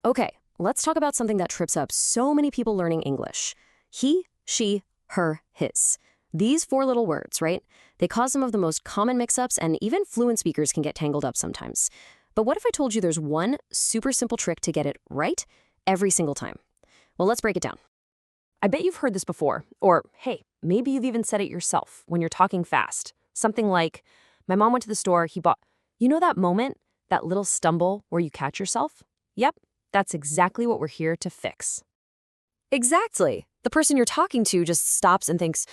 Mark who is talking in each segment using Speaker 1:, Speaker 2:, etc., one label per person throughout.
Speaker 1: Okay, let's talk about something that trips up so many people learning English. He, she, her, his. These four little words, right? They cause some of the most common mix-ups, and even fluent speakers can get tangled up sometimes. But what if I told you there's one super simple trick to get it right every single time? Well, let's break it down. I bet you've heard this before, or hey, maybe you've even said it yourself when you're talking fast. Something like, my mom went to the store, he bought... You know that moment, that little stumble where you catch yourself? Yep, that's exactly what we're here to fix. Exactly. The person you're talking to just stops and thinks,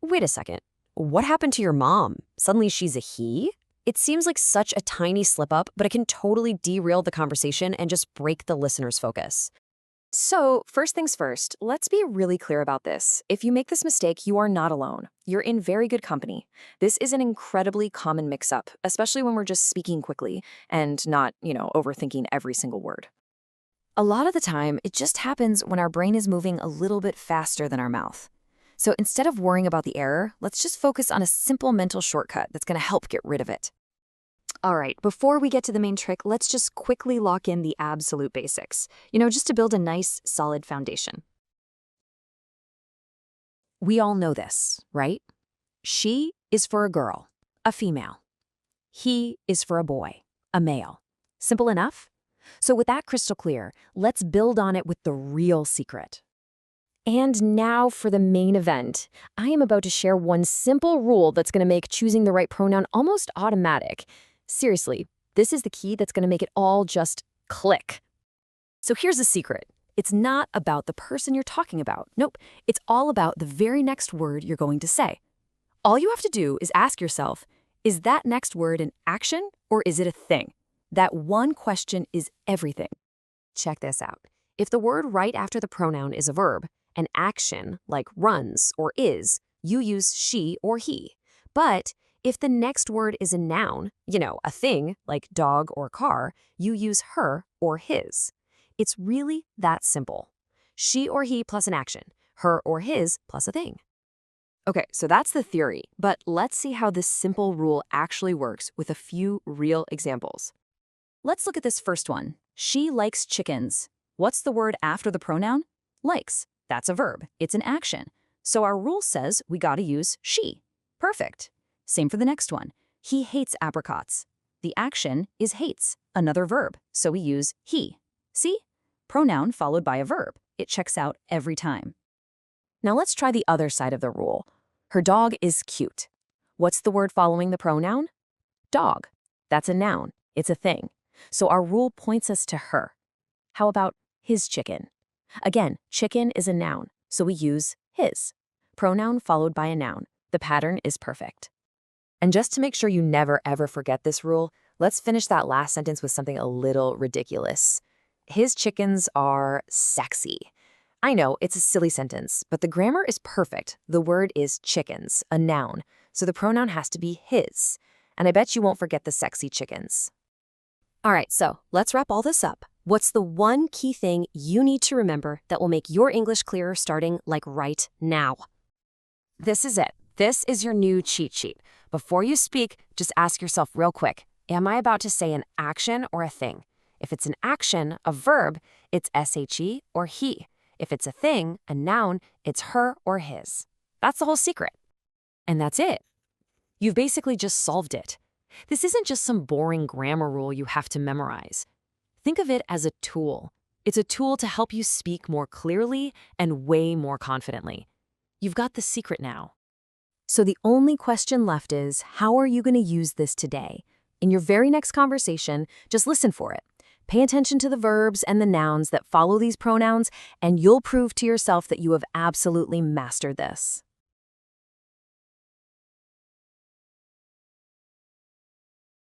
Speaker 1: wait a second, what happened to your mom? Suddenly she's a he? It seems like such a tiny slip-up, but it can totally derail the conversation and just break the listener's focus. So, first things first, let's be really clear about this. If you make this mistake, you are not alone. You're in very good company. This is an incredibly common mix-up, especially when we're just speaking quickly and not, overthinking every single word. A lot of the time, it just happens when our brain is moving a little bit faster than our mouth. So instead of worrying about the error, let's just focus on a simple mental shortcut that's going to help get rid of it. All right, before we get to the main trick, let's just quickly lock in the absolute basics, just to build a nice, solid foundation. We all know this, right? She is for a girl, a female. He is for a boy, a male. Simple enough? So with that crystal clear, let's build on it with the real secret. And now for the main event. I am about to share one simple rule that's going to make choosing the right pronoun almost automatic. Seriously, this is the key that's going to make it all just click. So here's the secret. It's not about the person you're talking about. Nope, it's all about the very next word you're going to say. All you have to do is ask yourself, is that next word an action or is it a thing? That one question is everything. Check this out. If the word right after the pronoun is a verb, an action like runs or is, you use she or he. But if the next word is a noun, a thing like dog or car, you use her or his. It's really that simple. She or he plus an action, her or his plus a thing. Okay, so that's the theory, but let's see how this simple rule actually works with a few real examples. Let's look at this first one. She likes chickens. What's the word after the pronoun? Likes. That's a verb. It's an action. So our rule says we gotta use she. Perfect. Same for the next one. He hates apricots. The action is hates, another verb, so we use he. See? Pronoun followed by a verb. It checks out every time. Now let's try the other side of the rule. Her dog is cute. What's the word following the pronoun? Dog. That's a noun. It's a thing. So our rule points us to her. How about his chicken? Again, chicken is a noun, so we use his. Pronoun followed by a noun. The pattern is perfect. And just to make sure you never ever forget this rule, let's finish that last sentence with something a little ridiculous. His chickens are sexy. I know, it's a silly sentence, but the grammar is perfect. The word is chickens, a noun, so the pronoun has to be his. And I bet you won't forget the sexy chickens. All right, so let's wrap all this up. What's the one key thing you need to remember that will make your English clearer starting right now? This is it. This is your new cheat sheet. Before you speak, just ask yourself real quick, am I about to say an action or a thing? If it's an action, a verb, it's SHE or he. If it's a thing, a noun, it's her or his. That's the whole secret. And that's it. You've basically just solved it. This isn't just some boring grammar rule you have to memorize. Think of it as a tool. It's a tool to help you speak more clearly and way more confidently. You've got the secret now. So the only question left is, how are you going to use this today? In your very next conversation, just listen for it. Pay attention to the verbs and the nouns that follow these pronouns, and you'll prove to yourself that you have absolutely mastered this.